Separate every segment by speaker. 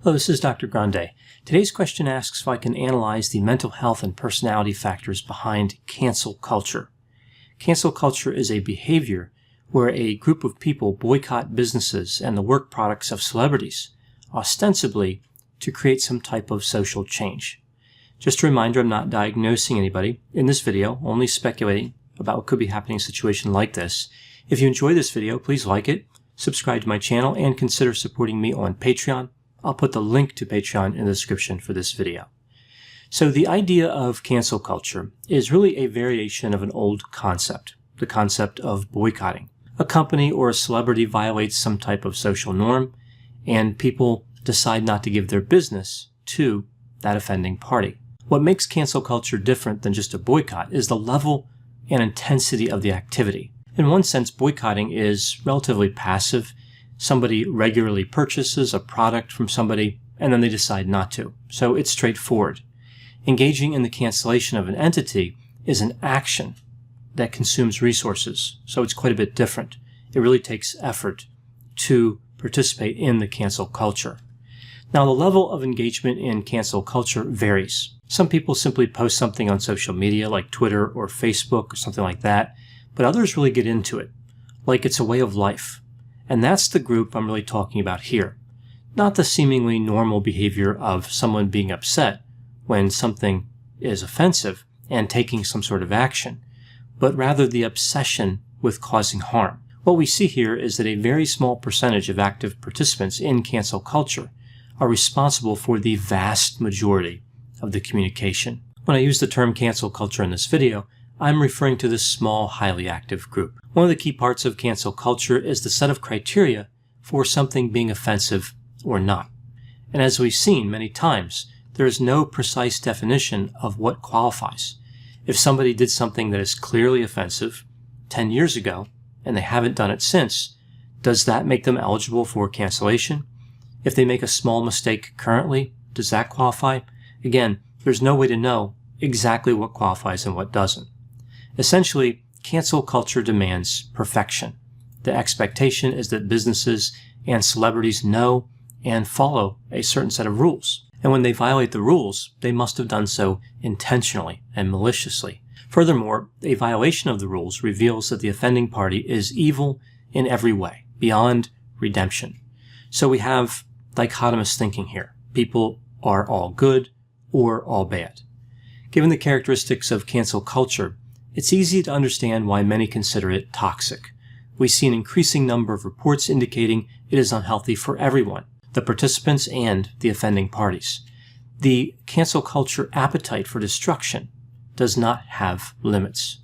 Speaker 1: Hello, this is Dr. Grande. Today's question asks if I can analyze the mental health and personality factors behind cancel culture. Cancel culture is a behavior where a group of people boycott businesses and the work products of celebrities, ostensibly to create some type of social change. Just a reminder, I'm not diagnosing anybody in this video, only speculating about what could be happening in a situation like this. If you enjoy this video, please like it, subscribe to my channel, and consider supporting me on Patreon. I'll put the link to Patreon in the description for this video. So the idea of cancel culture is really a variation of an old concept, the concept of boycotting. A company or a celebrity violates some type of social norm, and people decide not to give their business to that offending party. What makes cancel culture different than just a boycott is the level and intensity of the activity. In one sense, boycotting is relatively passive. Somebody regularly purchases a product from somebody and then they decide not to. So it's straightforward. Engaging in the cancellation of an entity is an action that consumes resources. So it's quite a bit different. It really takes effort to participate in the cancel culture. Now, the level of engagement in cancel culture varies. Some people simply post something on social media like Twitter or Facebook or something like that, but others really get into it, like it's a way of life. And that's the group I'm really talking about here. Not the seemingly normal behavior of someone being upset when something is offensive and taking some sort of action, but rather the obsession with causing harm. What we see here is that a very small percentage of active participants in cancel culture are responsible for the vast majority of the communication. When I use the term cancel culture in this video, I'm referring to this small, highly active group. One of the key parts of cancel culture is the set of criteria for something being offensive or not. And as we've seen many times, there is no precise definition of what qualifies. If somebody did something that is clearly offensive 10 years ago and they haven't done it since, does that make them eligible for cancellation? If they make a small mistake currently, does that qualify? Again, there's no way to know exactly what qualifies and what doesn't. Essentially, cancel culture demands perfection. The expectation is that businesses and celebrities know and follow a certain set of rules. And when they violate the rules, they must have done so intentionally and maliciously. Furthermore, a violation of the rules reveals that the offending party is evil in every way, beyond redemption. So we have dichotomous thinking here. People are all good or all bad. Given the characteristics of cancel culture, it's easy to understand why many consider it toxic. We see an increasing number of reports indicating it is unhealthy for everyone, the participants and the offending parties. The cancel culture appetite for destruction does not have limits.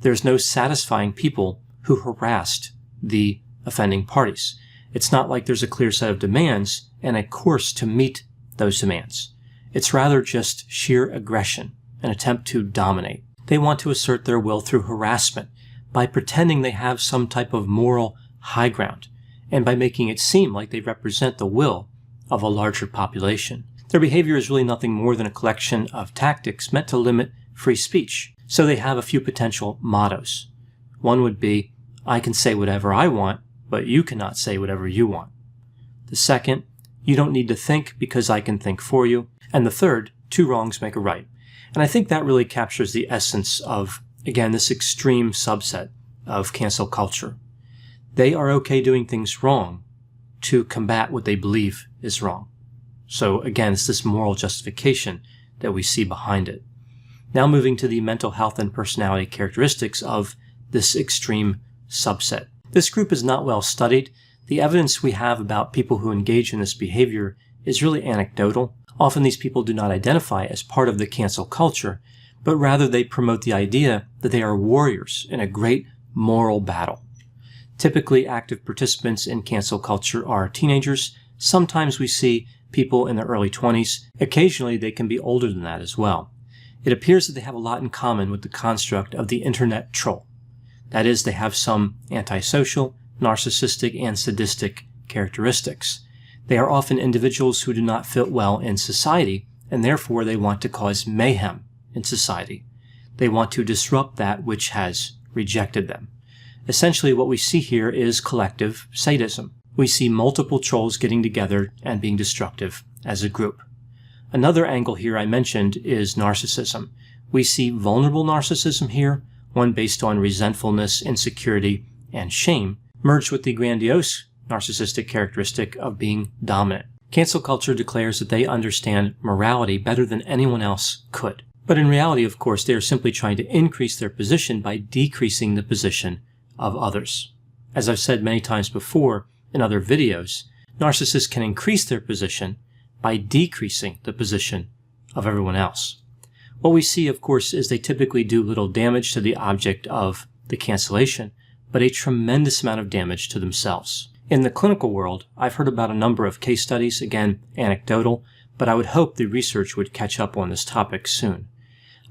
Speaker 1: There's no satisfying people who harassed the offending parties. It's not like there's a clear set of demands and a course to meet those demands. It's rather just sheer aggression, an attempt to dominate. They want to assert their will through harassment by pretending they have some type of moral high ground and by making it seem like they represent the will of a larger population. Their behavior is really nothing more than a collection of tactics meant to limit free speech. So they have a few potential mottos. One would be, I can say whatever I want, but you cannot say whatever you want. The second, you don't need to think because I can think for you. And the third, two wrongs make a right. And I think that really captures the essence of, again, this extreme subset of cancel culture. They are okay doing things wrong to combat what they believe is wrong. So again, it's this moral justification that we see behind it. Now moving to the mental health and personality characteristics of this extreme subset. This group is not well studied. The evidence we have about people who engage in this behavior is really anecdotal. Often these people do not identify as part of the cancel culture, but rather they promote the idea that they are warriors in a great moral battle. Typically, active participants in cancel culture are teenagers. Sometimes we see people in their early 20s. Occasionally, they can be older than that as well. It appears that they have a lot in common with the construct of the internet troll. That is, they have some antisocial, narcissistic, and sadistic characteristics. They are often individuals who do not fit well in society, and therefore they want to cause mayhem in society. They want to disrupt that which has rejected them. Essentially, what we see here is collective sadism. We see multiple trolls getting together and being destructive as a group. Another angle here I mentioned is narcissism. We see vulnerable narcissism here, one based on resentfulness, insecurity, and shame, merged with the grandiose narcissistic characteristic of being dominant. Cancel culture declares that they understand morality better than anyone else could. But in reality, of course, they are simply trying to increase their position by decreasing the position of others. As I've said many times before in other videos, narcissists can increase their position by decreasing the position of everyone else. What we see, of course, is they typically do little damage to the object of the cancellation, but a tremendous amount of damage to themselves. In the clinical world, I've heard about a number of case studies, again, anecdotal, but I would hope the research would catch up on this topic soon.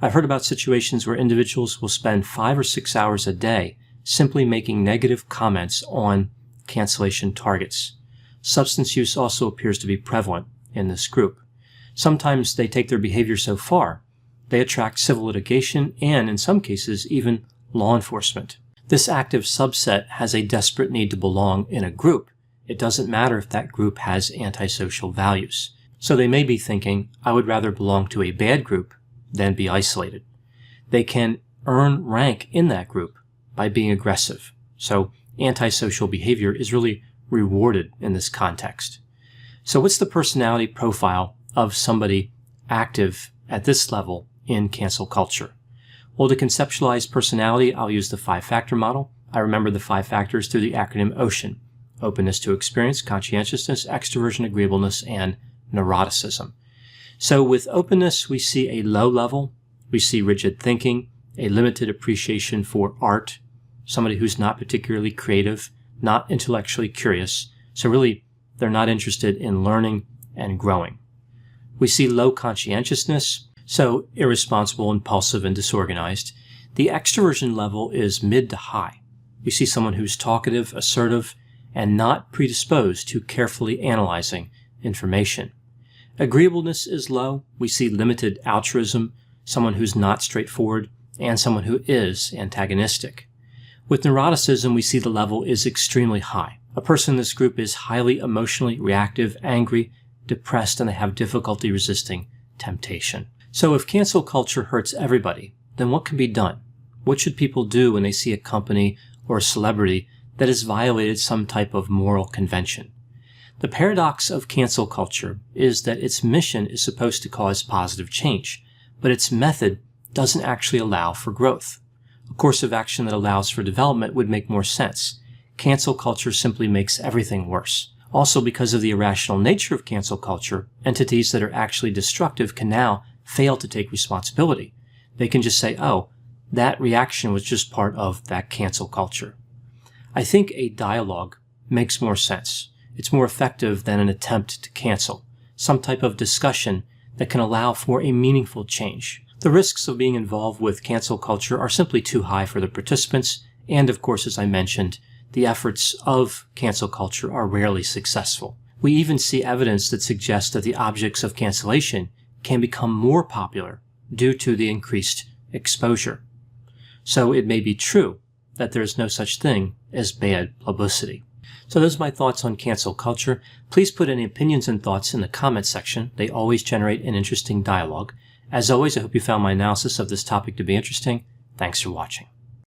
Speaker 1: I've heard about situations where individuals will spend 5 or 6 hours a day simply making negative comments on cancellation targets. Substance use also appears to be prevalent in this group. Sometimes they take their behavior so far, they attract civil litigation and, in some cases, even law enforcement. This active subset has a desperate need to belong in a group. It doesn't matter if that group has antisocial values. So they may be thinking, I would rather belong to a bad group than be isolated. They can earn rank in that group by being aggressive. So antisocial behavior is really rewarded in this context. So what's the personality profile of somebody active at this level in cancel culture? Well, to conceptualize personality, I'll use the 5-factor model. I remember the 5 factors through the acronym OCEAN: openness to experience, conscientiousness, extroversion, agreeableness, and neuroticism. So with openness, we see a low level, we see rigid thinking, a limited appreciation for art, somebody who's not particularly creative, not intellectually curious, so really they're not interested in learning and growing. We see low conscientiousness, so irresponsible, impulsive, and disorganized. The extroversion level is mid to high. We see someone who's talkative, assertive, and not predisposed to carefully analyzing information. Agreeableness is low. We see limited altruism, someone who's not straightforward, and someone who is antagonistic. With neuroticism, we see the level is extremely high. A person in this group is highly emotionally reactive, angry, depressed, and they have difficulty resisting temptation. So if cancel culture hurts everybody, then what can be done? What should people do when they see a company or a celebrity that has violated some type of moral convention? The paradox of cancel culture is that its mission is supposed to cause positive change, but its method doesn't actually allow for growth. A course of action that allows for development would make more sense. Cancel culture simply makes everything worse. Also, because of the irrational nature of cancel culture, entities that are actually destructive can now fail to take responsibility. They can just say, oh, that reaction was just part of that cancel culture. I think a dialogue makes more sense. It's more effective than an attempt to cancel, some type of discussion that can allow for a meaningful change. The risks of being involved with cancel culture are simply too high for the participants, and of course, as I mentioned, the efforts of cancel culture are rarely successful. We even see evidence that suggests that the objects of cancellation can become more popular due to the increased exposure. So it may be true that there is no such thing as bad publicity. So those are my thoughts on cancel culture. Please put any opinions and thoughts in the comments section. They always generate an interesting dialogue. As always, I hope you found my analysis of this topic to be interesting. Thanks for watching.